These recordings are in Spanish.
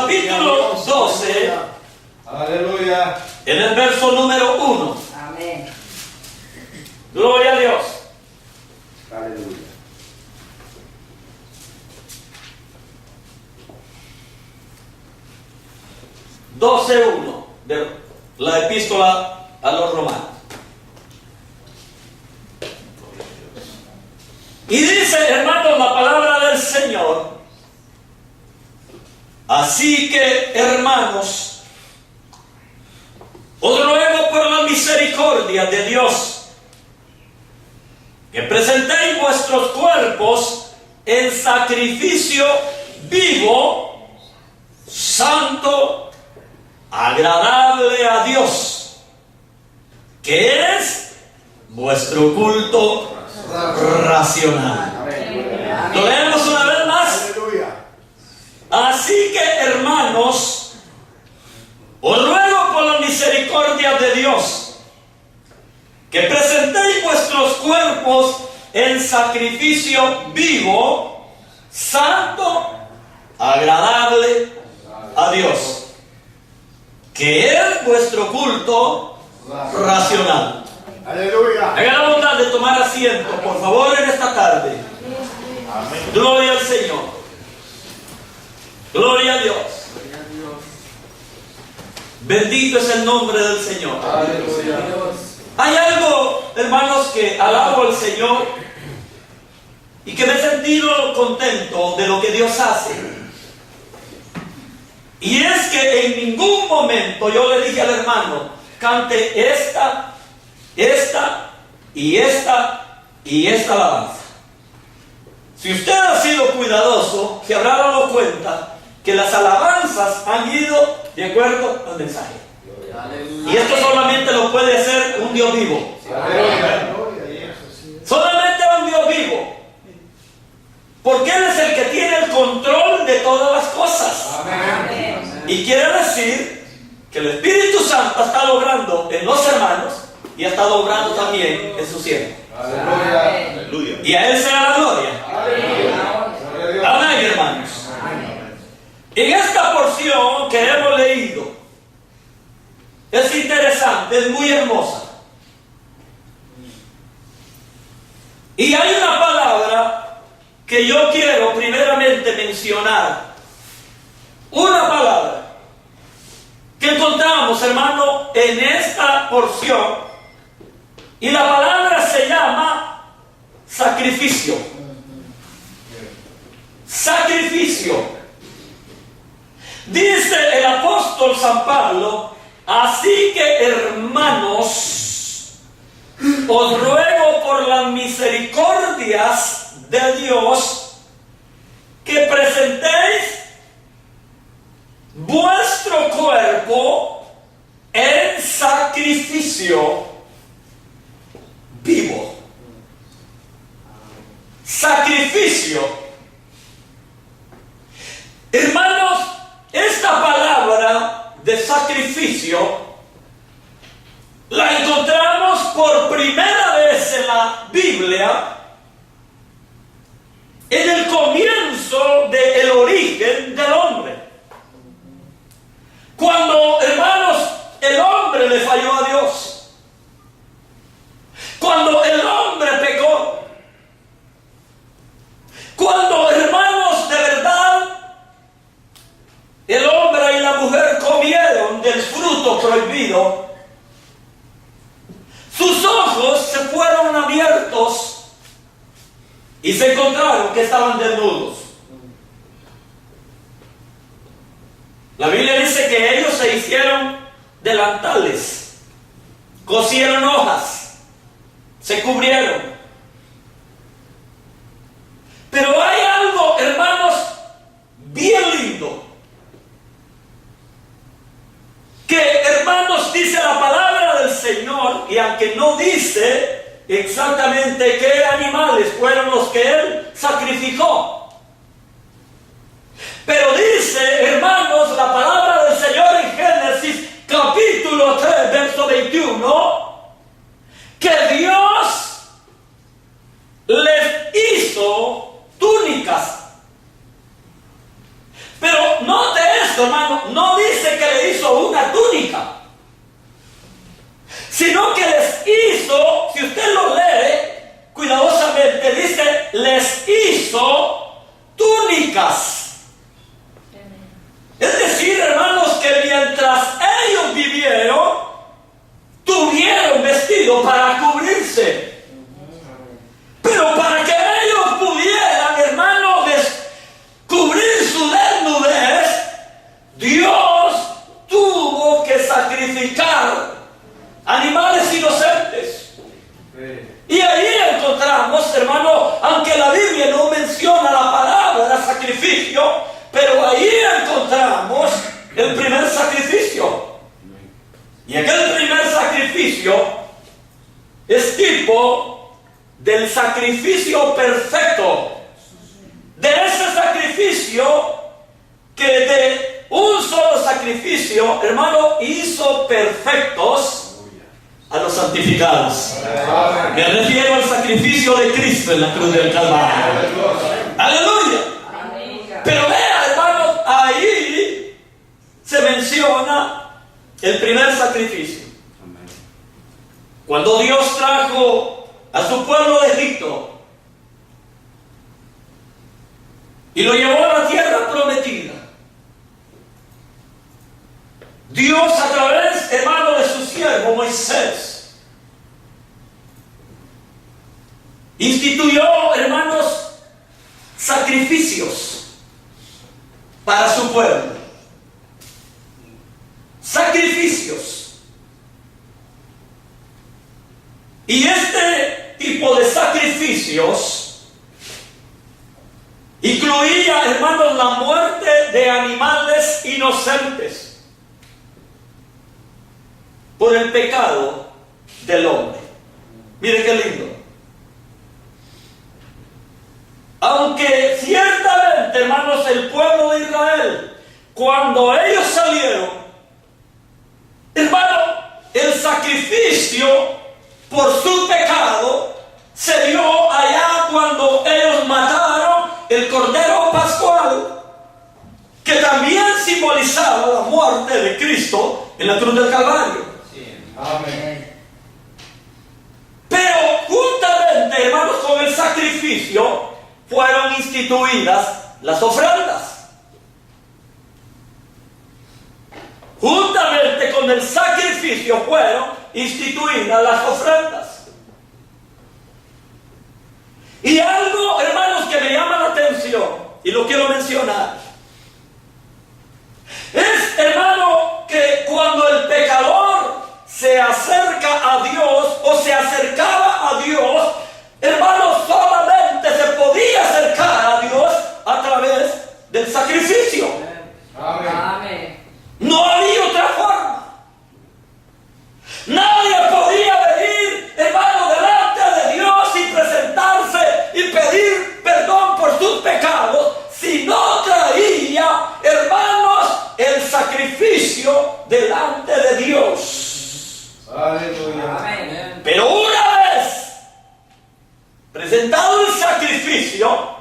capítulo 12, aleluya, en el verso número 1. Amén. Gloria a Dios. aleluya. 12:1 de la epístola a los romanos. Y dice, hermanos, la palabra del Señor: así que, hermanos, os ruego por la misericordia de Dios que presentéis vuestros cuerpos en sacrificio vivo, santo, agradable a Dios, que es vuestro culto racional. Lo leemos una vez más. Aleluya. Así que, hermanos, os ruego por la misericordia de Dios que presentéis vuestros cuerpos en sacrificio vivo, santo, agradable a Dios, que es vuestro culto racional. Aleluya. Haga la bondad de tomar asiento, por favor, en esta tarde. Amén. Gloria al Señor. Gloria a Dios. Bendito es el nombre del Señor. Aleluya. Hay algo, hermanos, que alabo al Señor y que me he sentido contento de lo que Dios hace. Y es que en ningún momento yo le dije al hermano: cante esta y esta alabanza. Si usted ha sido cuidadoso, se habrá dado cuenta que las alabanzas han ido de acuerdo al mensaje. Y esto solamente lo puede hacer un Dios vivo. Aleluya. Solamente un Dios vivo. Porque Él es el que tiene el control de todas las cosas. Amén. Y quiere decir que el Espíritu Santo está obrando en los hermanos y ha estado obrando también en sus siervos. Aleluya. Aleluya. Y a Él será la gloria. Aleluya. Amén, hermanos. En esta porción que hemos leído, es interesante, es muy hermosa. Y hay una palabra que yo quiero primeramente mencionar. Una palabra que encontramos, hermano, en esta porción. Y la palabra se llama sacrificio. Sacrificio. Dice el apóstol San Pablo: así que, hermanos, os ruego por las misericordias de Dios que presentéis vuestro cuerpo en sacrificio vivo. Sacrificio. Hermanos, esta palabra de sacrificio la encontramos por primera vez en la Biblia, en el comienzo del origen del hombre. Cuando, hermanos, el hombre le falló a Dios. Cuando el hombre pecó. Cuando, hermanos, de verdad, el hombre y la mujer comieron del fruto prohibido, sus ojos se fueron abiertos y se encontraron que estaban desnudos. La Biblia dice que ellos se hicieron delantales, cosieron hojas, se cubrieron. Pero hay algo, hermanos, bien lindo. Que, hermanos, dice la palabra del Señor, y aunque no dice exactamente qué animales fueron los que Él sacrificó, pero dice, hermanos, la palabra del Señor en Génesis capítulo 3, verso 21, que Dios les hizo túnicas. Pero note esto, hermano, no dice que le hizo una túnica, sino que les hizo, si usted lo lee cuidadosamente, dice, les hizo túnicas. Es decir, hermanos, que mientras ellos vivieron, tuvieron vestido para cubrirse. Pero para que ellos pudieran, hermanos, cubrir su desnudez, Dios tuvo que sacrificar animales inocentes. Y ahí encontramos, hermano, aunque la Biblia no menciona la palabra sacrificio, pero ahí encontramos el primer sacrificio. Y aquel primer sacrificio es tipo del sacrificio perfecto. De ese sacrificio que de un solo sacrificio, hermano, hizo perfectos a los santificados. Me refiero al sacrificio de Cristo en la cruz del Calvario. Aleluya. Pero vea, hermanos, ahí se menciona el primer sacrificio. Cuando Dios trajo a su pueblo de Egipto y lo llevó a la tierra prometida, Dios, a través, hermano, de su siervo Moisés, instituyó, hermanos, sacrificios para su pueblo. Sacrificios. Y este tipo de sacrificios incluía, hermanos, la muerte de animales inocentes por el pecado del hombre. Mire qué lindo. Aunque ciertamente, hermanos, el pueblo de Israel, cuando ellos salieron, hermano, el sacrificio por su pecado se dio allá cuando ellos mataron el cordero pascual, que también simbolizaba la muerte de Cristo en la cruz del Calvario. Amén. Pero juntamente, hermanos, con el sacrificio fueron instituidas las ofrendas. Juntamente con el sacrificio fueron instituidas las ofrendas. Y algo, hermanos, que me llama la atención, y lo quiero mencionar, es, hermano, que cuando el pecador se acerca a Dios o se acercaba a Dios, hermanos, solamente se podía acercar a Dios a través del sacrificio. Amén. No había otra forma. Nadie podía venir, hermano, delante de Dios y presentarse y pedir perdón por sus pecados si no traía, hermanos, el sacrificio delante de Dios. Aleluya. Amén. Pero una vez presentado el sacrificio,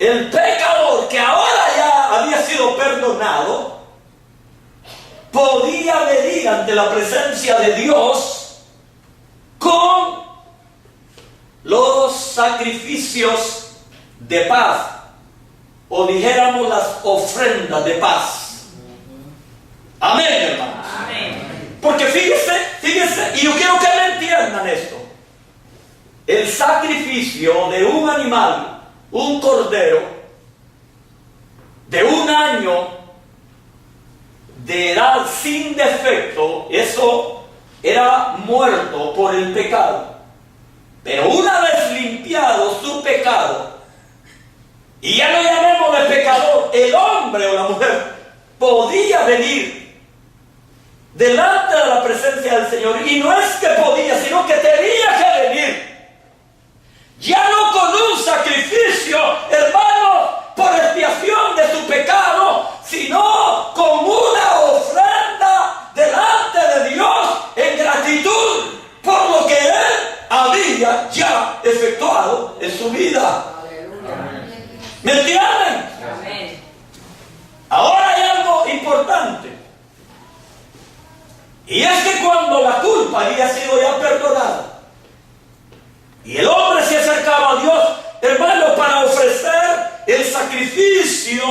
el pecador, que ahora ya había sido perdonado, podía venir ante la presencia de Dios con los sacrificios de paz, o dijéramos las ofrendas de paz. Amén, hermanos. Amén. Porque fíjese, y yo quiero que me entiendan esto. El sacrificio de un animal, un cordero, de un año de edad sin defecto, eso era muerto por el pecado. Pero una vez limpiado su pecado, y ya no llamemos de pecador, el hombre o la mujer podía venir delante de la presencia del Señor. Y no es que podía, sino que tenía que venir. Ya no con un sacrificio, hermano, por expiación de su pecado, sino con una ofrenda delante de Dios en gratitud por lo que Él había ya efectuado en su vida. Aleluya. ¿Me entienden? Amén. Ahora ya Y es que cuando la culpa había sido ya perdonada y el hombre se acercaba a Dios, hermano, para ofrecer el sacrificio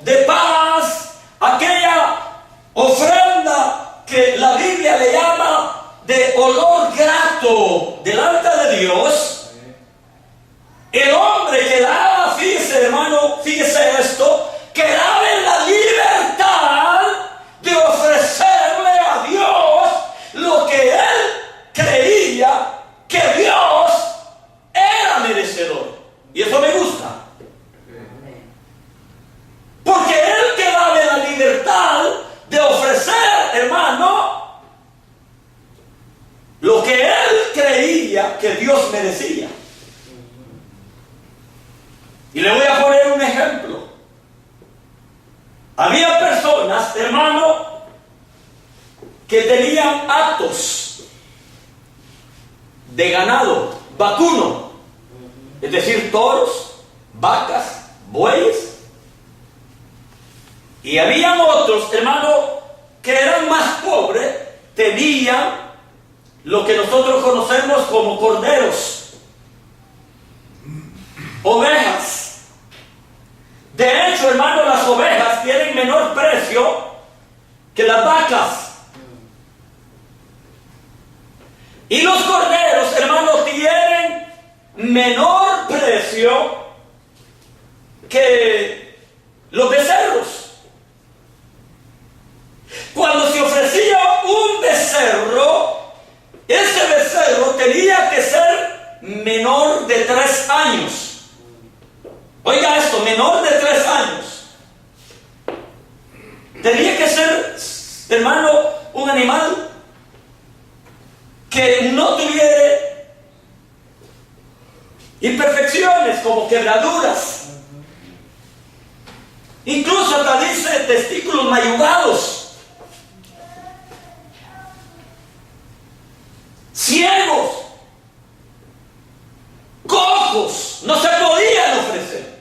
de paz, aquella ofrenda que la Biblia le llama de olor grato delante de Dios, el hombre quedaba, fíjese hermano, fíjese esto, quedaba en la libertad de ofrecerle a Dios lo que él creía que Dios era merecedor. Y eso me gusta. Porque él quedaba en la libertad de ofrecer, hermano, lo que él creía que Dios merecía. Y le voy a poner un ejemplo. Había personas, hermano, que tenían actos de ganado vacuno, es decir, toros, vacas, bueyes. Y habían otros, hermano, que eran más pobres, tenían lo que nosotros conocemos como corderos, ovejas. De hecho, hermano, las ovejas tienen menor precio que las vacas. Y los corderos, hermano, tienen menor precio que los becerros. Cuando se ofrecía un becerro, ese becerro tenía que ser menor de 3 años. Oiga esto, menor de 3 años. Tenía que ser, hermano, un animal que no tuviera imperfecciones como quebraduras. Incluso hasta dice testículos mayugados. Ciegos, cojos, no se podían ofrecer.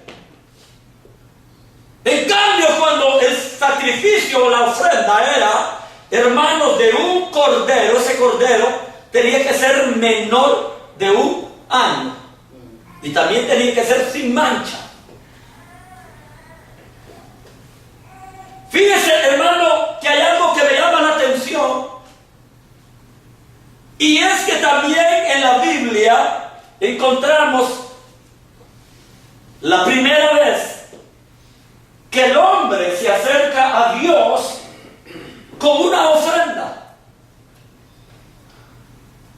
En cambio, cuando el sacrificio o la ofrenda era, hermanos, de un cordero, ese cordero tenía que ser menor de 1 año. Y también tenía que ser sin mancha. Fíjese, hermano, que hay algo que me llama la atención. Y es que también en la Biblia encontramos la primera vez que el hombre se acerca a Dios con una ofrenda.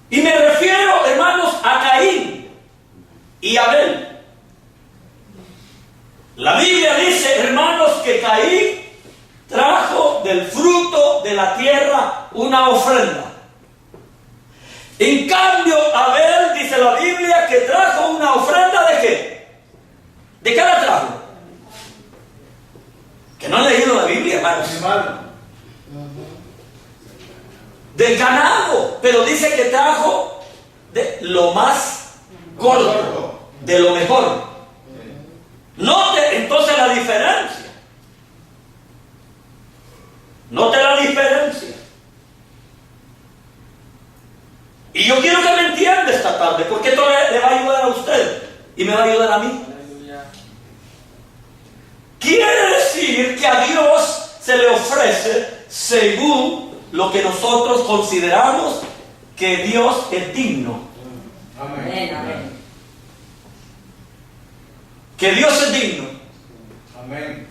Y me refiero, hermanos, a Caín y Abel. La Biblia dice, hermanos, que Caín trajo del fruto de la tierra una ofrenda. En cambio, Abel, dice la Biblia, que trajo una ofrenda ¿de qué? ¿De qué la trajo? Que no han leído la Biblia, hermanos. Del ganado, pero dice que trajo de lo más gordo, de lo mejor. Note entonces la diferencia. Note la diferencia. Y yo quiero que me entienda esta tarde, porque esto le va a ayudar a usted y me va a ayudar a mí. Quiere decir que a Dios se le ofrece según lo que nosotros consideramos que Dios es digno. Amén. Amén. Que Dios es digno. Amén.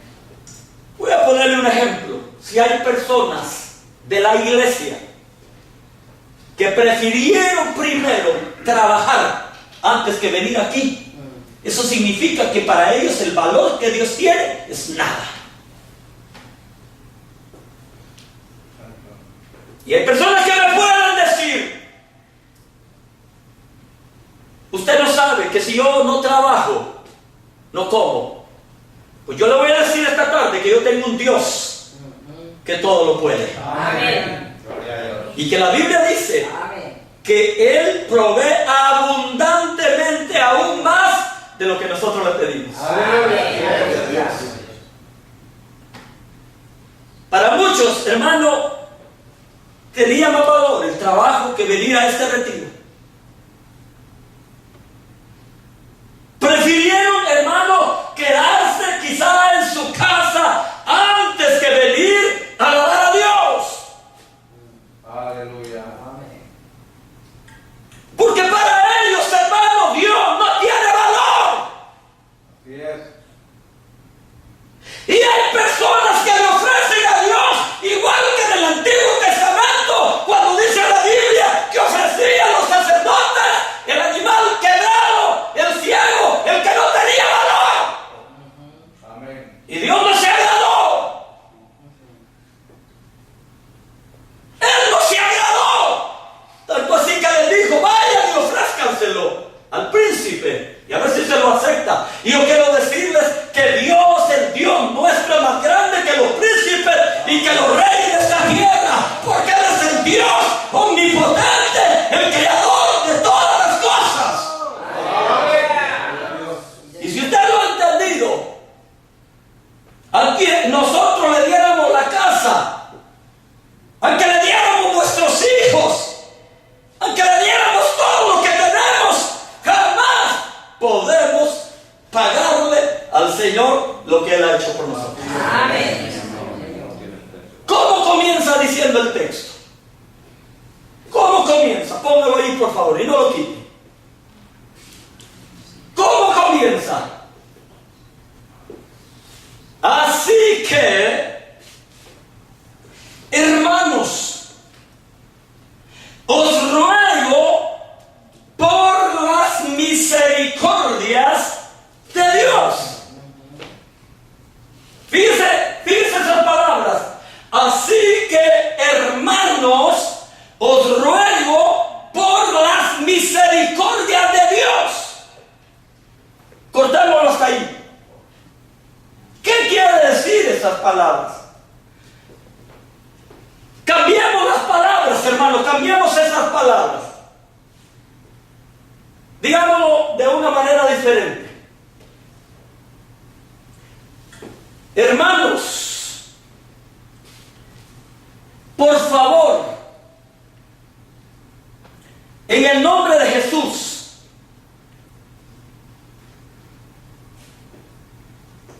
Voy a ponerle un ejemplo. Si hay personas de la iglesia que prefirieron primero trabajar antes que venir aquí, eso significa que para ellos el valor que Dios tiene es nada. Y hay personas que me pueden decir, usted no sabe que si yo no trabajo, no como. Pues yo le voy a decir esta tarde que yo tengo un Dios que todo lo puede. Amén. Y que la Biblia dice que Él provee abundantemente aún más de lo que nosotros le pedimos. Amén. Para muchos, hermano, tenía más valor el trabajo que venir a este retiro. Prefirieron, hermano, quedarse quizá en su casa antes que venir a alabar a Dios. Aleluya. Porque para ellos, hermano, Dios no tiene valor. Así es. Y hay personas que le ofrecen a Dios, igual que en el Antiguo Testamento, cuando dice la Biblia que ofrecían los sacerdotes el animal quebrado, el ciego, el que no tenía valor. Amén. Y Dios no se agradó. Él no se agradó. Tanto así que le dijo, vayan y ofrézcanselo al príncipe y a ver si se lo acepta. Y yo quiero decirles que Dios, el Dios nuestro, es más grande que los príncipes y que los reyes de esta tierra, porque Él es el Dios omnipotente, el creador de todas las cosas. Y si usted lo ha entendido, aquí nosotros le diéramos la casa, aunque le diéramos nuestros hijos, aunque le diéramos todo lo que tenemos, jamás podemos pagarle al Señor lo que Él ha hecho por nosotros. Amén. ¿Cómo comienza diciendo el texto? ¿Cómo comienza? Póngalo ahí, por favor, y no lo quite. ¿Cómo comienza? Así que, hermanos, os ruego por las misericordias de Dios. Fíjese esas palabras. Así que, hermanos, os ruego por las misericordias de Dios. Cortémoslo hasta ahí. ¿Qué quiere decir esas palabras? Cambiemos las palabras, hermanos, cambiemos esas palabras. Digámoslo de una manera diferente. Hermanos, por favor, en el nombre de Jesús,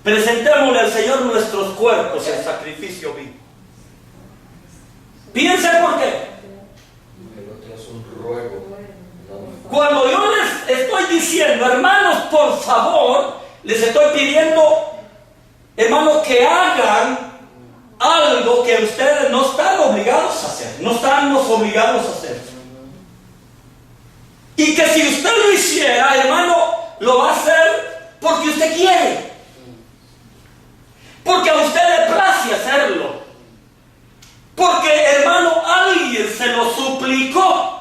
presentémosle al Señor nuestros cuerpos en sacrificio vivo. Piense por qué. El otro es un ruego. Cuando yo les estoy diciendo, hermanos, por favor, les estoy pidiendo, hermanos, que hagan algo que ustedes no están obligados a hacer. No estamos obligados a hacer. Y que si usted lo hiciera, hermano, lo va a hacer porque usted quiere. Porque a usted le place hacerlo. Porque, hermano, alguien se lo suplicó.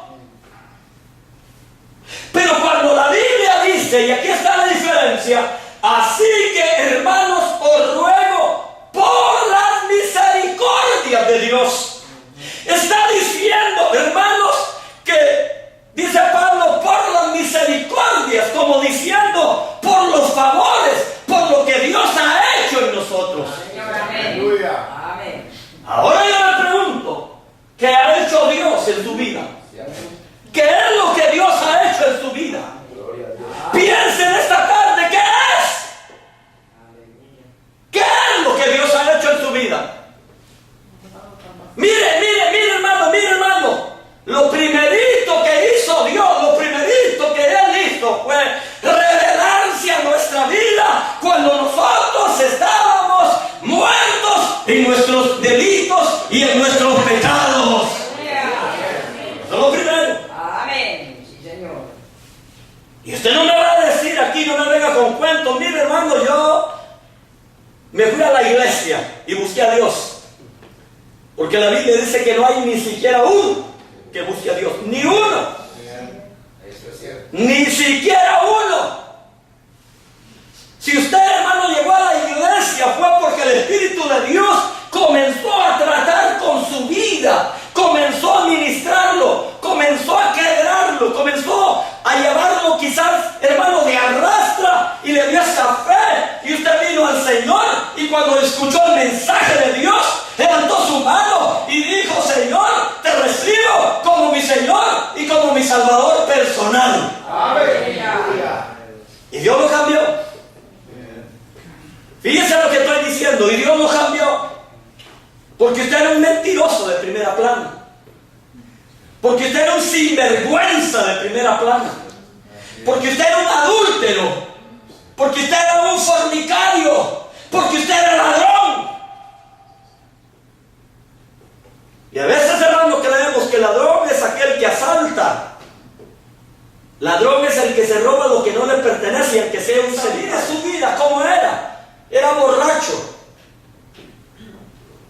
Pero cuando la Biblia dice, y aquí está la diferencia, así que, hermanos, os ruego por las misericordias de Dios. Está diciendo, hermanos, que dice Pablo, por las misericordias, como diciendo, por los favores, por lo que Dios ha hecho en nosotros. Aleluya. Ahora yo le pregunto, ¿qué ha hecho Dios en su vida? ¿Qué es lo que Dios ha hecho en su vida? Piense en esta tarde, ¿qué es? ¿Qué es lo que Dios ha hecho en su vida? Mire, hermano, lo primerito que hizo Dios, lo primerito que Él hizo fue revelarse a nuestra vida cuando nosotros estábamos muertos en nuestros delitos y en nuestros pecados. Eso es lo primero. Amén. Sí, Señor. Y usted no me va a decir aquí, no me venga con cuentos. Mire, hermano, yo me fui a la iglesia y busqué a Dios. Porque la Biblia dice que no hay ni siquiera uno que busque a Dios. Ni uno. Eso es cierto. Ni siquiera uno. Si usted, hermano, llegó a la iglesia fue porque el Espíritu de Dios comenzó a tratar con su vida, comenzó a ministrarlo, comenzó a quebrarlo, comenzó a llevarlo quizás, hermano, de arrastra y le dio esa fe. Y usted vino al Señor y cuando escuchó el mensaje de Dios, levantó su mano y dijo, Señor, te recibo Dios lo cambió. Porque usted era un mentiroso de primera plana. Porque usted era un sinvergüenza de primera plana. Porque usted era un adúltero. Porque usted era un fornicario. Porque usted era ladrón. Y a veces, hermano, creemos que ladrón es aquel que asalta. Ladrón es el que se roba lo que no le pertenece, y el que sea un civil. Mira su vida, ¿cómo era? Era borracho.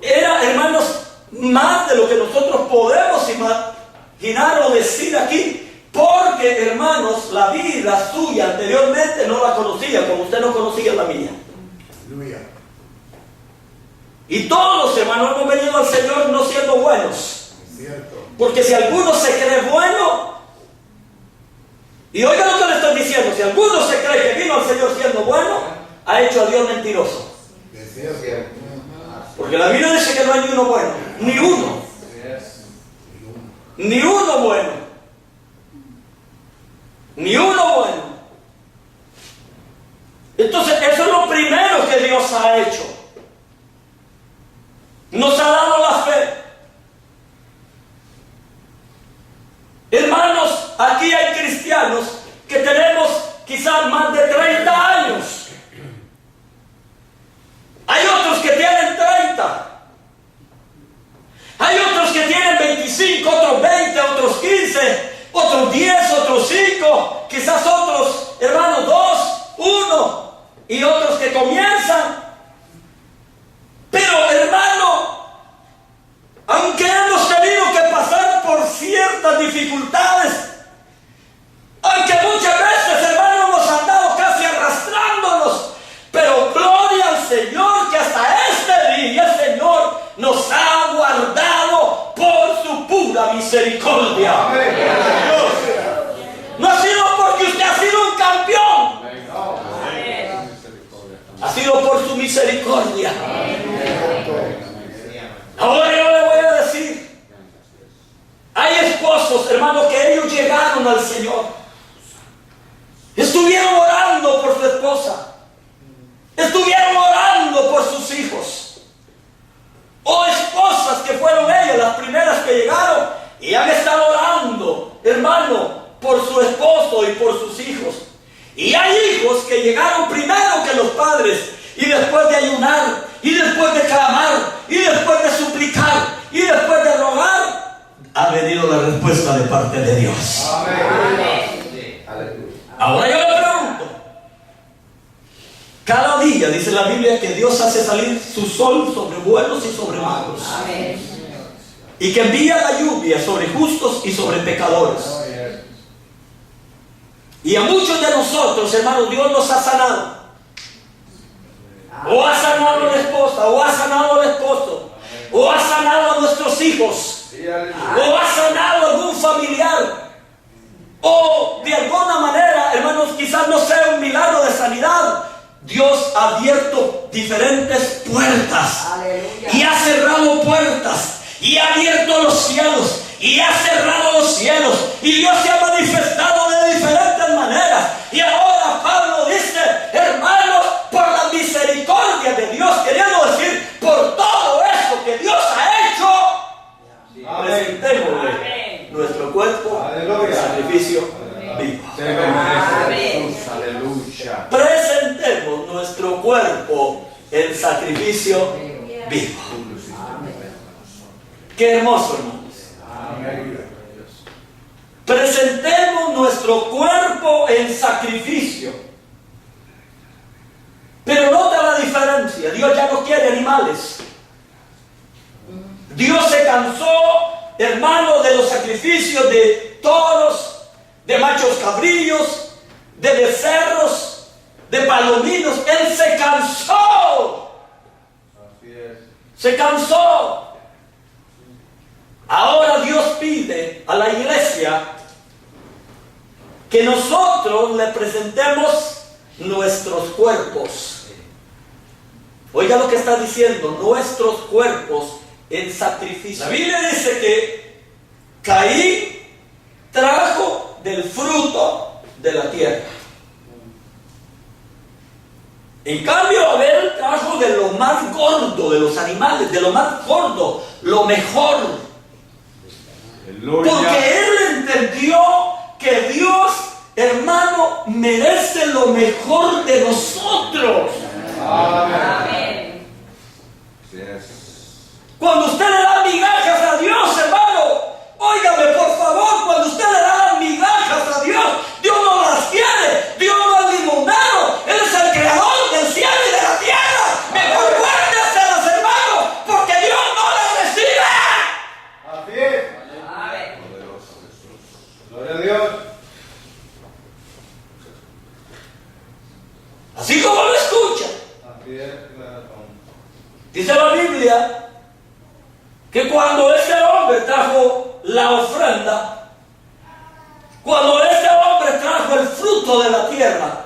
Era, hermanos, más de lo que nosotros podemos imaginar o decir aquí. Porque, hermanos, la vida suya anteriormente no la conocía, como usted no conocía la mía. Aleluya. Y todos, hermanos, hemos venido al Señor no siendo buenos. Es cierto. Porque si alguno se cree bueno, y oiga lo que le estoy diciendo, si alguno se cree que vino al Señor siendo bueno, ha hecho a Dios mentiroso. Es cierto. Porque la Biblia dice que no hay ni uno bueno, ni uno. Ni uno bueno. Ni uno bueno. Entonces, eso es lo primero que Dios ha hecho. Nos ha dado la fe. Hermanos, aquí hay cristianos que tenemos quizás más de 30 años. Hay otros que tienen 30. Hay otros que tienen 25, otros 20, otros 15, otros 10, otros 5, quizás otros, hermanos, 2, 1, y otros que comienzan. Pero, hermano, aunque hemos tenido que pasar por ciertas dificultades, aunque muchas veces, hermano, hemos andado casi arrastrándonos, pero gloria al Señor que hasta este día el Señor nos ha guardado por su pura misericordia. No ha sido porque usted ha sido un campeón, ha sido por su misericordia. Ahora yo le voy a decir, hay esposos, hermanos, que ellos llegaron al Señor, estuvieron orando por su esposa, estuvieron orando por sus hijos, o esposas que fueron ellas las primeras que llegaron y han estado orando, hermano, por su esposo y por sus hijos. Y hay hijos que llegaron primero que los padres, y después de ayunar, y después de clamar, y después de suplicar, y después de rogar, ha venido la respuesta de parte de Dios. Amén. Ahora yo le pregunto, cada día dice la Biblia que Dios hace salir su sol sobre buenos y sobre malos. Amén. Y que envía la lluvia sobre justos y sobre pecadores. Y a muchos de nosotros, hermanos, Dios nos ha sanado. O ha sanado a la esposa, o ha sanado al esposo, o ha sanado a nuestros hijos, o ha sanado a algún familiar, o de alguna manera, hermanos, quizás no sea un milagro de sanidad. Dios ha abierto diferentes puertas. Aleluya. Y ha cerrado puertas, y ha abierto los cielos, y ha cerrado los cielos, y Dios se ha manifestado de diferentes maneras. Y ahora Pablo dice, hermanos, por la misericordia de Dios, queriendo decir, por todo eso que Dios ha hecho, presentémosle nuestro cuerpo en sacrificio vivo. Aleluya. Presentemos nuestro cuerpo en sacrificio vivo. Qué hermoso, hermanos. Presentemos nuestro cuerpo en sacrificio. Pero nota la diferencia. Dios ya no quiere animales. Dios se cansó, hermano, de los sacrificios de toros, de machos cabrillos, de becerros, de palominos. Él se cansó. Se cansó. Ahora Dios pide a la iglesia que nosotros le presentemos nuestros cuerpos. Oiga lo que está diciendo, nuestros cuerpos en sacrificio. La Biblia dice que Caín trajo del fruto de la tierra. En cambio, Abel trajo de lo más gordo de los animales, de lo más gordo, lo mejor. Porque él entendió que Dios, hermano, merece lo mejor de nosotros. Amén. Cuando usted le da migajas a Dios, hermano, óigame por favor, cuando usted le da migajas a Dios, Dios no las quiere, Dios no ha limonado, Él es el creador del cielo y de la tierra. Mejor guárdeselas, hermano, porque Dios no las recibe. Así es. Amén. Poderoso Jesús. Gloria a Dios. Así como lo escucha. Así es, claro. Dice la Biblia que cuando ese hombre trajo la ofrenda, cuando ese hombre trajo el fruto de la tierra,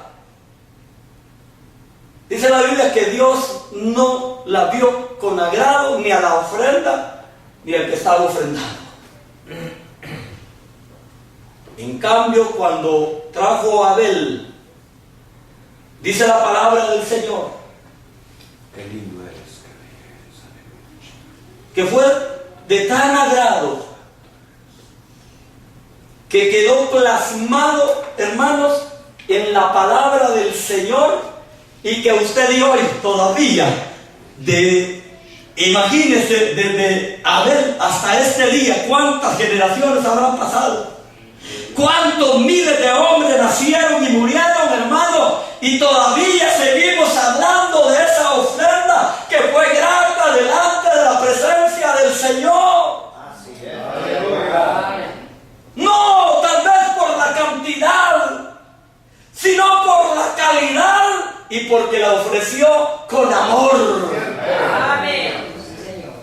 dice la Biblia que Dios no la vio con agrado ni a la ofrenda ni al que estaba ofrendando. En cambio, cuando trajo a Abel, dice la palabra del Señor, Qué lindo eres, que fue de tan agrado que quedó plasmado, hermanos, en la palabra del Señor, y que usted y hoy todavía, imagínese, desde Abel hasta este día, cuántas generaciones habrán pasado, cuántos miles de hombres nacieron y murieron, hermano, y todavía seguimos hablando de esa ofrenda que fue grata delante de la presencia del Señor. Así es. Aleluya. No tal vez por la cantidad, sino por la calidad y porque la ofreció con amor. Amén. Señor.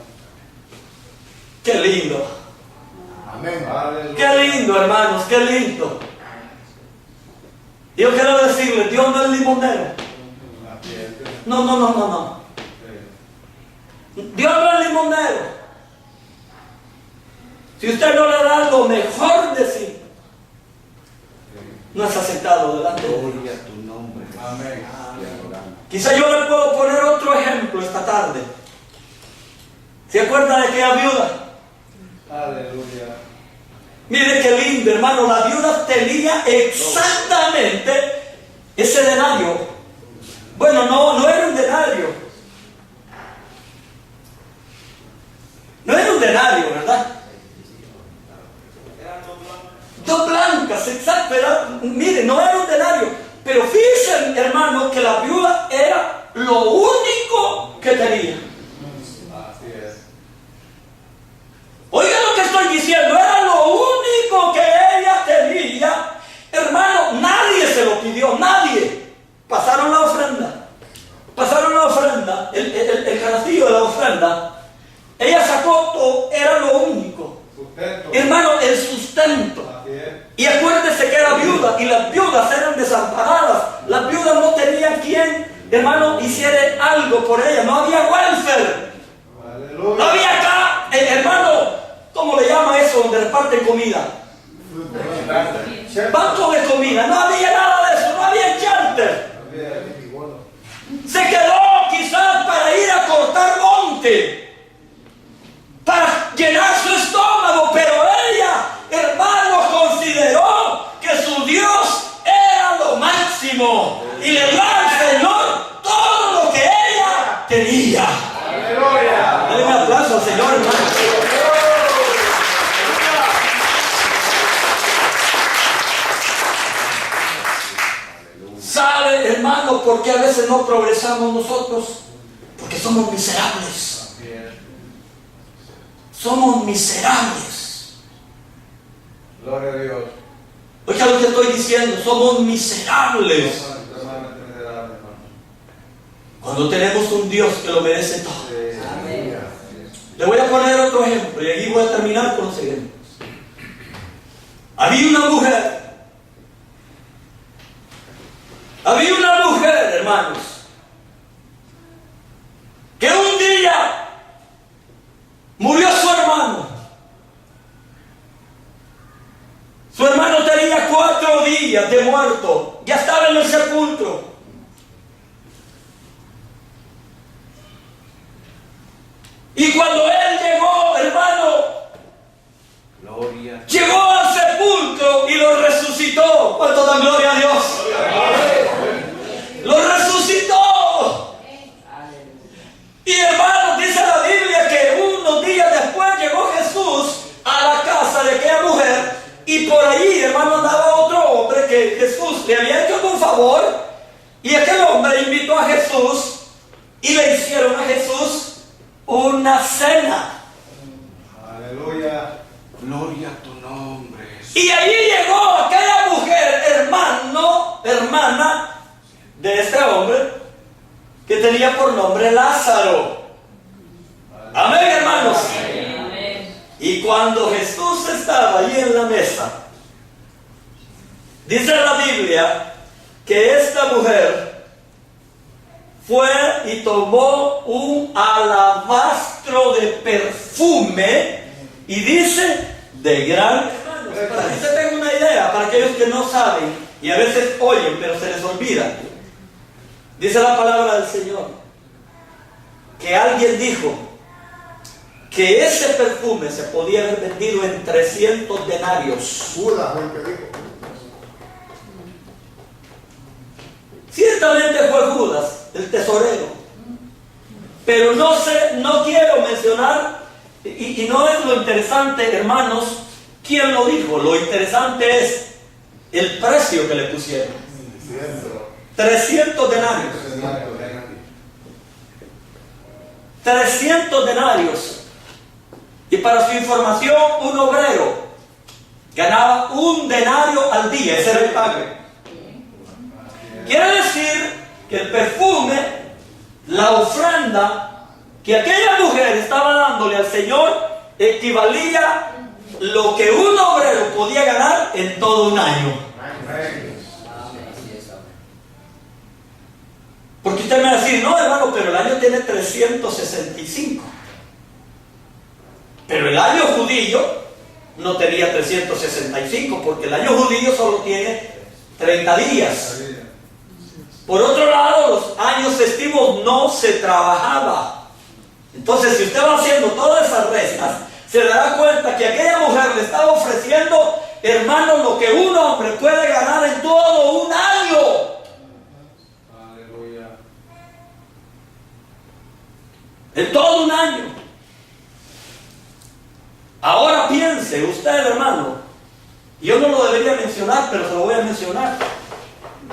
Qué lindo. Amén. Aleluya. Qué lindo, hermanos, qué lindo. Yo quiero decirle, Dios no es limonero. Así es. No. Dios no es limonero. Si usted no le da lo mejor de sí, no es aceptado delante de Dios. Gloria a tu nombre. Amén. Quizá yo le puedo poner otro ejemplo esta tarde. ¿Se acuerda de aquella viuda? Aleluya. Mire qué lindo, hermano. La viuda tenía exactamente ese denario. Bueno, no era un denario. No era un denario, ¿verdad? Dos blancas, exacto. Mire, no era un denario. Pero fíjense, hermano, que la viuda era lo único que tenía. Así es. Oiga lo que estoy diciendo, era lo único que ella tenía. Hermano, nadie se lo pidió, nadie. Pasaron la ofrenda, el canastillo de la ofrenda. Ella sacó todo, era lo único. Sustento. Hermano, el sustento. Así es. Y acuérdese que era viuda, y las viudas eran desamparadas. Las viudas no tenían quien, hermano, hiciera algo por ella. No había welfare. Aleluya. No había acá, hermano, ¿cómo le llama eso donde reparten comida? Banco de comida. No había nada de eso, no había charter. Se quedó quizás para ir a cortar monte, para llenar su estómago, pero ella, hermano, consideró que su Dios era lo máximo y le dio al Señor todo lo que ella tenía. Aleluya. Dale un aplauso al Señor, hermano. ¿Sabe, hermano, por qué a veces no progresamos nosotros? Porque somos miserables. Así es. Somos miserables. Gloria a Dios. Oiga lo que estoy diciendo, somos miserables. Somos extremadamente miserables, hermano. Cuando tenemos un Dios que lo merece todo. Sí. Amén. Le voy a poner otro ejemplo y aquí voy a terminar con los ejemplos. Había una mujer, hermanos, que un día murió su hermano. Su hermano tenía 4 días de muerto, ya estaba en el sepulcro. Y cuando él llegó, hermano, Gloria. llegó al sepulcro y lo resucitó. ¿Cuánto dan gloria a Dios? Lo resucitó. Y hermano, dice la Biblia que unos días después llegó Jesús a la casa de aquella mujer. Y por ahí, hermano, andaba otro hombre que Jesús le había hecho un favor. Y aquel hombre invitó a Jesús y le hicieron a Jesús una cena. Aleluya. Gloria a tu nombre. Y allí llegó aquella mujer, hermana de este hombre, que tenía por nombre Lázaro. Amén, hermanos. Amén. Y cuando Jesús estaba allí en la mesa, dice la Biblia que esta mujer fue y tomó un alabastro de perfume y dice de gran... Para que se tenga una idea, para aquellos que no saben y a veces oyen pero se les olvida, dice la palabra del Señor que alguien dijo que ese perfume se podía haber vendido en 300 denarios. Judas fue el que dijo. Ciertamente fue Judas, el tesorero. Pero no quiero mencionar, y no es lo interesante, hermanos, quién lo dijo. Lo interesante es el precio que le pusieron. 300 denarios. 300 denarios. Y para su información, un obrero ganaba 1 denario al día. Ese era el pago. Quiere decir que el perfume, la ofrenda que aquella mujer estaba dándole al Señor, equivalía lo que un obrero podía ganar en todo un año. Porque usted me va a decir, no, hermano, pero el año tiene 365. Pero el año judío no tenía 365, porque el año judío solo tiene 30 días. Por otro lado, los años festivos no se trabajaba. Entonces, si usted va haciendo todas esas restas, se dará cuenta que aquella mujer le estaba ofreciendo, hermano, lo que un hombre puede ganar en todo un año. Aleluya. En todo un año. Ahora piense usted, hermano, yo no lo debería mencionar, pero se lo voy a mencionar.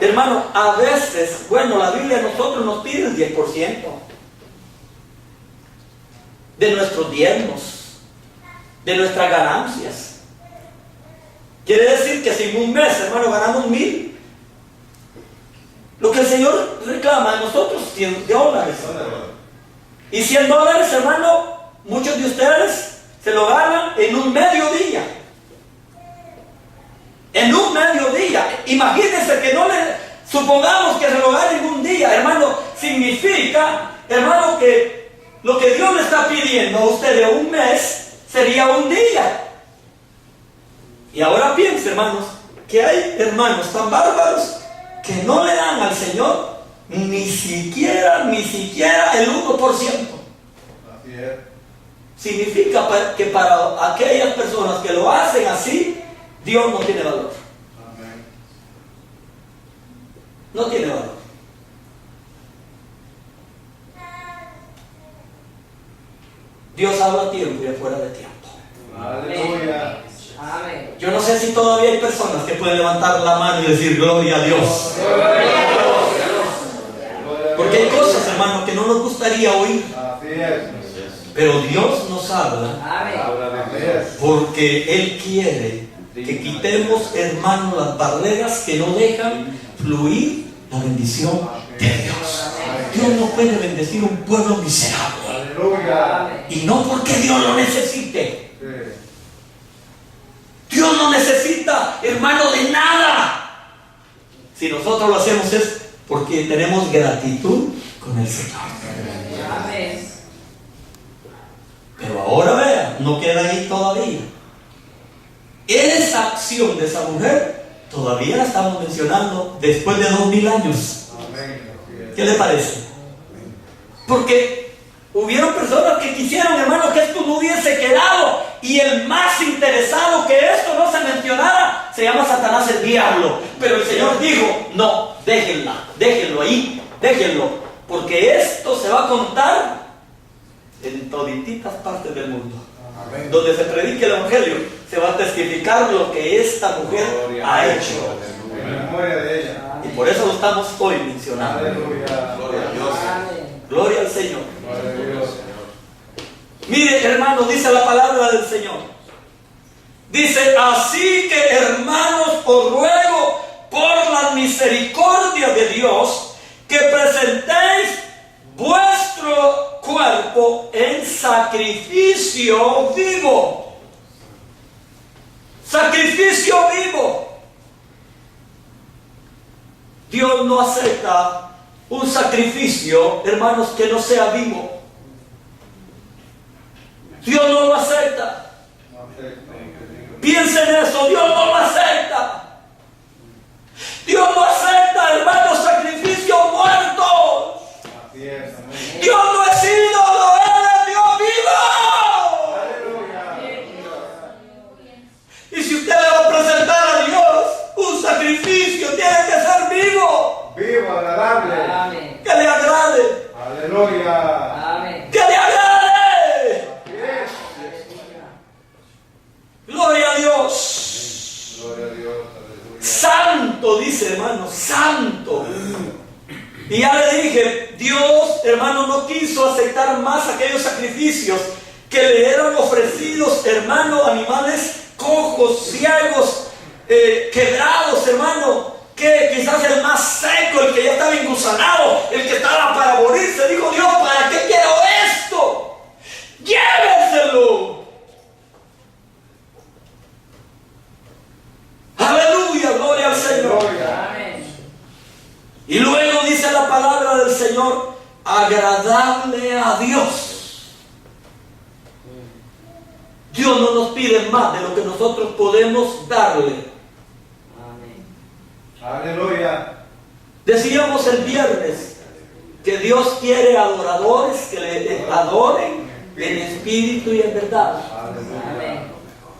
Hermano, a veces, bueno, la Biblia a nosotros nos pide el 10% de nuestros diezmos, de nuestras ganancias. Quiere decir que si en un mes, hermano, ganamos 1000, lo que el Señor reclama de nosotros, $100. Y $100, hermano, muchos de ustedes se lo ganan en un mediodía. En un mediodía. Imagínense que no le... Supongamos que se lo gane en un día, hermano. Significa, hermano, que lo que Dios le está pidiendo a usted de un mes sería un día. Y ahora piense, hermanos, que hay hermanos tan bárbaros que no le dan al Señor ni siquiera el 1%. Así es. Significa que para aquellas personas que lo hacen así, Dios no tiene valor. Amén. No tiene valor. Dios habla a tiempo y afuera de tiempo. Aleluya. Amén. Yo no sé si todavía hay personas que pueden levantar la mano y decir gloria a Dios. Porque hay cosas, hermano, que no nos gustaría oír. Así es. Pero Dios nos habla Amén. Así es. porque Él quiere que quitemos, hermano, las barreras que no dejan fluir la bendición de Dios. Dios no puede bendecir un pueblo miserable. Aleluya. Y no porque Dios lo necesite. Sí. Dios no necesita, hermano, de nada. Si nosotros lo hacemos es porque tenemos gratitud con el Señor. Amén. Pero ahora vea, no queda ahí todavía. Esa acción de esa mujer todavía la estamos mencionando después de 2000 años. Amén. Así es. ¿Qué le parece? Porque Hubieron personas que quisieron, hermano, que esto no hubiese quedado. Y el más interesado que esto no se mencionara se llama Satanás, el diablo. Pero el Señor dijo, no, déjenlo ahí, déjenlo. Porque esto se va a contar en todititas partes del mundo. Amén. Donde se predique el Evangelio, se va a testificar lo que esta mujer ha hecho. En memoria de ella. Y por eso lo estamos hoy mencionando. Aleluya. Gloria a Dios. Amén. Gloria al Señor. Gloria a Dios. Mire, hermano, dice la palabra del Señor. Dice, así que, hermanos, os ruego por la misericordia de Dios que presentéis vuestro cuerpo en sacrificio vivo. Sacrificio vivo. Dios no acepta un sacrificio, hermanos, que no sea vivo. Dios no lo acepta. Piensen en eso, Dios no lo acepta. Dios no acepta, hermanos, sacrificios muertos. Así es. Amén. Dios no es ídolo, Él es Dios vivo. Aleluya. Y si usted le va a presentar a Dios un sacrificio, tiene que ser vivo, Vivo, agradable. Amén. que le agrade, Aleluya. Amén. que le agrade. Así es. Gloria a Dios. Gloria a Dios. Aleluya. Santo, dice, hermano, santo. Y ya le dije, Dios, hermano, no quiso aceptar más aquellos sacrificios que le eran ofrecidos, hermano, animales cojos, ciegos, quebrados, hermano, que quizás el más seco, el que ya estaba engusanado, el que estaba para morirse. Dijo Dios, ¿para qué quiero esto? Llévenselo. Aleluya, gloria al Señor. Gloria. Amén. Y luego dice la palabra del Señor, agradable a Dios. Dios no nos pide más de lo que nosotros podemos darle. Amén. Aleluya. Decíamos el viernes que Dios quiere adoradores que le adoren en espíritu y en verdad. Aleluya. Amén.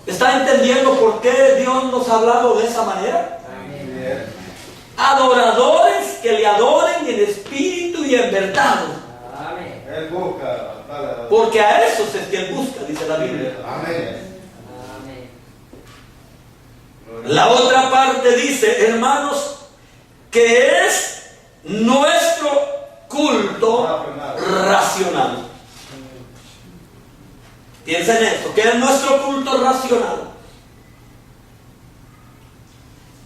¿Está entendiendo por qué Dios nos ha hablado de esa manera? Así es. Adoradores que le adoren en espíritu y en verdad. Amén. Él busca. Porque a esos es que Él busca, dice la Biblia. Amén. Amén. La otra parte dice, hermanos, que es nuestro culto racional. Piensa en esto, que es nuestro culto racional.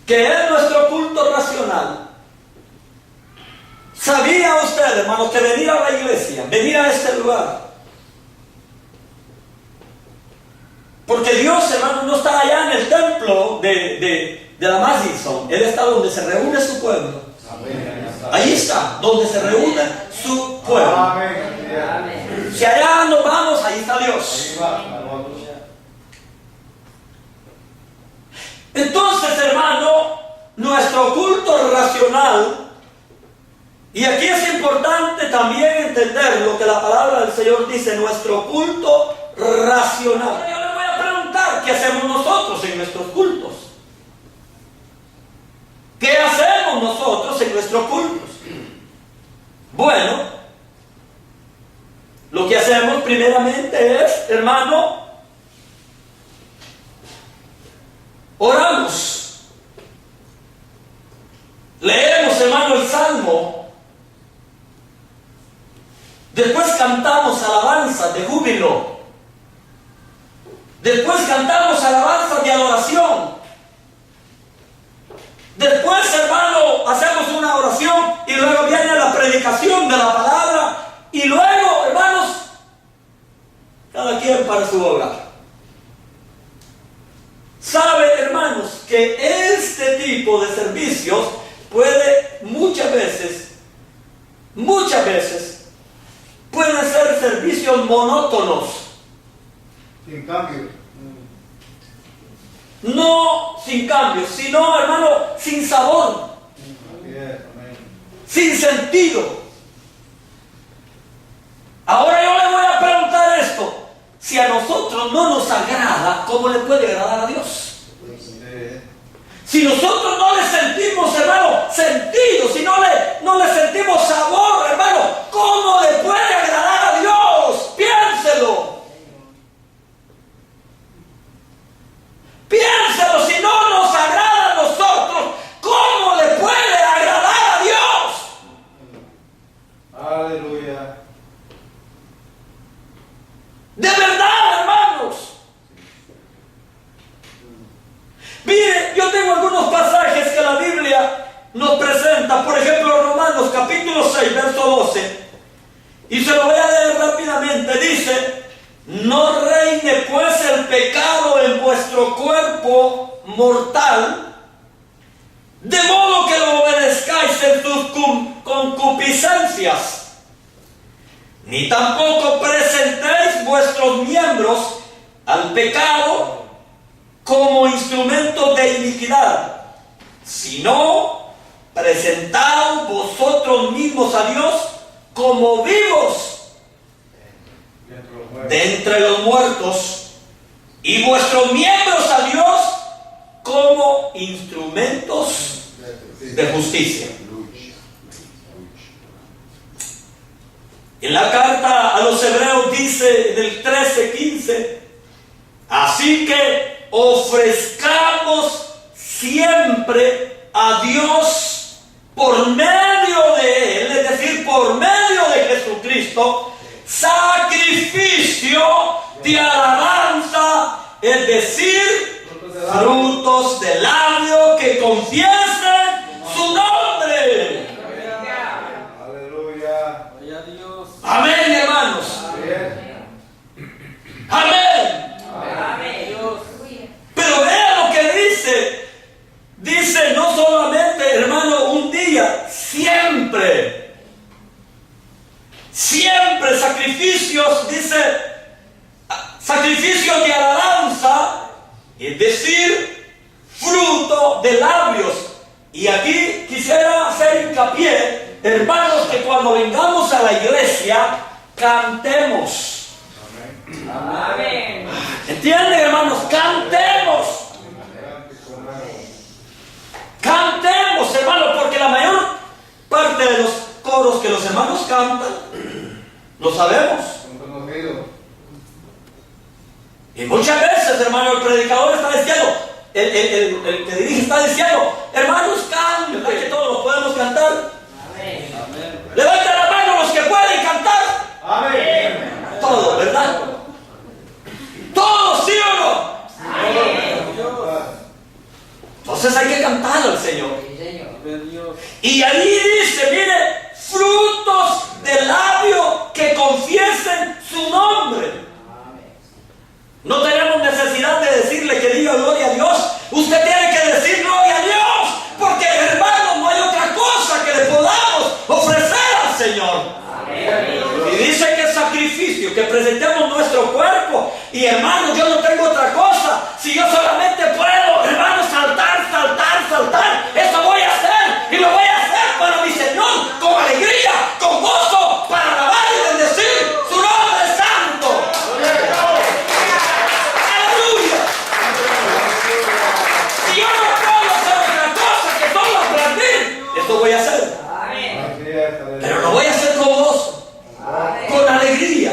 Que es nuestro culto racional. ¿Sabía usted, hermanos, que venir a la iglesia, venir a este lugar? Porque Dios, hermanos, no está allá en el templo de la Madison. Él está donde se reúne su pueblo. Amén. Ahí está, donde se reúne su pueblo. Amén. Amén. Si allá nos vamos, ahí está Dios. Ahí va, nosotros. Entonces, hermano, nuestro culto racional, y aquí es importante también entender lo que la palabra del Señor dice, nuestro culto racional. Yo les voy a preguntar, ¿qué hacemos nosotros en nuestros cultos? ¿Qué hacemos nosotros en nuestros cultos? Bueno, lo que hacemos primeramente es, hermano, oramos. Leemos, hermano, el Salmo. Después cantamos alabanzas de júbilo. Después cantamos alabanzas de adoración. Después, hermano, hacemos una oración y luego viene la predicación de la palabra. Y luego, hermanos, cada quien para su hogar. Sabe, hermanos, que este tipo de servicios puede muchas veces, pueden ser servicios monótonos. Sin cambio. No sin cambio, sino, hermano, sin sabor, Así es. Amén. sin sentido. Ahora yo le voy a preguntar esto. Si a nosotros no nos agrada, ¿cómo le puede agradar a Dios? Si nosotros no le sentimos, hermano, sentido, si no le sentimos sabor, hermano, ¿cómo le puede agradar a Dios? Piénselo. Piénselo, si no nos agrada a nosotros, ¿cómo le puede agradar a Dios? Aleluya. De verdad, hermanos. Mire, yo tengo algunos pasajes que la Biblia nos presenta. Por ejemplo, Romanos capítulo 6, verso 12. Y se lo voy a leer rápidamente. Dice: no reine pues el pecado en vuestro cuerpo mortal, de modo que lo obedezcáis en sus concupiscencias. Ni tampoco presentéis vuestros miembros al pecado como instrumentos de iniquidad, sino presentaos vosotros mismos a Dios como vivos de entre los muertos, y vuestros miembros a Dios como instrumentos de justicia. En la carta a los Hebreos dice en el 13:15: así que ofrezcamos siempre a Dios por medio de Él, es decir, por medio de Jesucristo, sacrificio de alabanza, es decir, frutos de labio que confiesen su nombre. Aleluya. Amén, hermanos. Amén. Pero vea lo que dice. Dice no solamente, hermano, un día, siempre. Siempre sacrificios, dice, sacrificios de alabanza, es decir, fruto de labios. Y aquí quisiera hacer hincapié, hermanos, que cuando vengamos a la iglesia, cantemos. Amén. ¿Entienden, hermanos? Cantemos. Cantemos, hermanos, porque la mayor parte de los coros que los hermanos cantan, lo sabemos. Y muchas veces, hermano, el predicador está diciendo, el que dirige está diciendo: hermanos, canten, ¿verdad que todos lo podemos cantar? Amén. Levanten la mano los que pueden cantar. Amén. Todo, ¿verdad? Todos, ¿sí o no? Entonces hay que cantar al Señor. Sí, Señor. Y ahí dice, mire, frutos del labio que confiesen su nombre. No tenemos necesidad de decirle que diga gloria a Dios. Usted tiene que decir gloria a Dios, porque, hermanos, no hay otra cosa que le podamos ofrecer al Señor. Y dice que es sacrificio, que presentemos nuestro cuerpo. Y, hermanos, yo no tengo otra cosa. Si yo solamente puedo, hermanos, saltar, saltar, saltar, eso voy a hacer. Y lo voy a hacer para mi Señor, con alegría, con gozo, para alabar y bendecir su nombre santo. ¡Aleluya! Si yo no puedo hacer otra cosa que solo aplaudir, esto voy a hacer. Amén. Pero lo voy a hacer con gozo, con alegría.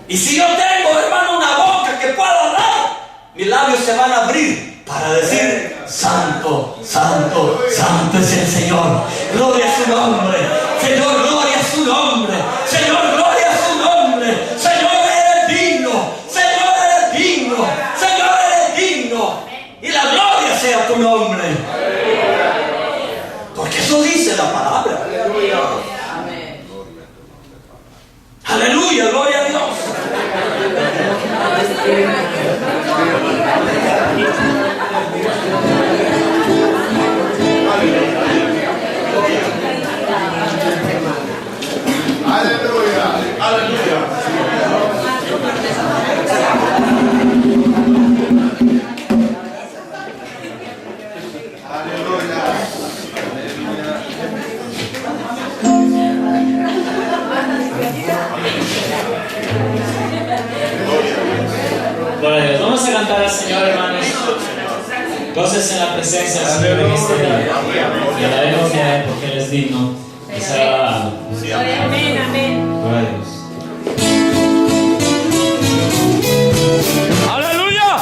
Y si yo tengo, hermano, una boca que pueda hablar, mis labios se van a abrir para decir: santo, santo, santo es el Señor. Gloria a su nombre. Señor, gloria a su nombre. Señor, gloria a su nombre. Señor, eres digno. Señor, eres digno. Señor, eres digno. Y la gloria sea tu nombre. Porque eso dice la palabra. Amén. Aleluya, gloria a Dios. Aleluya. Aleluya. Aleluya. Señor, hermanos. Goces en la presencia del Señor en este día. Y alabemos a Él porque Él es digno de ser alabado. Amén, amén. Gloria a Dios. ¡Aleluya!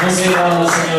Hemos llegado al Señor.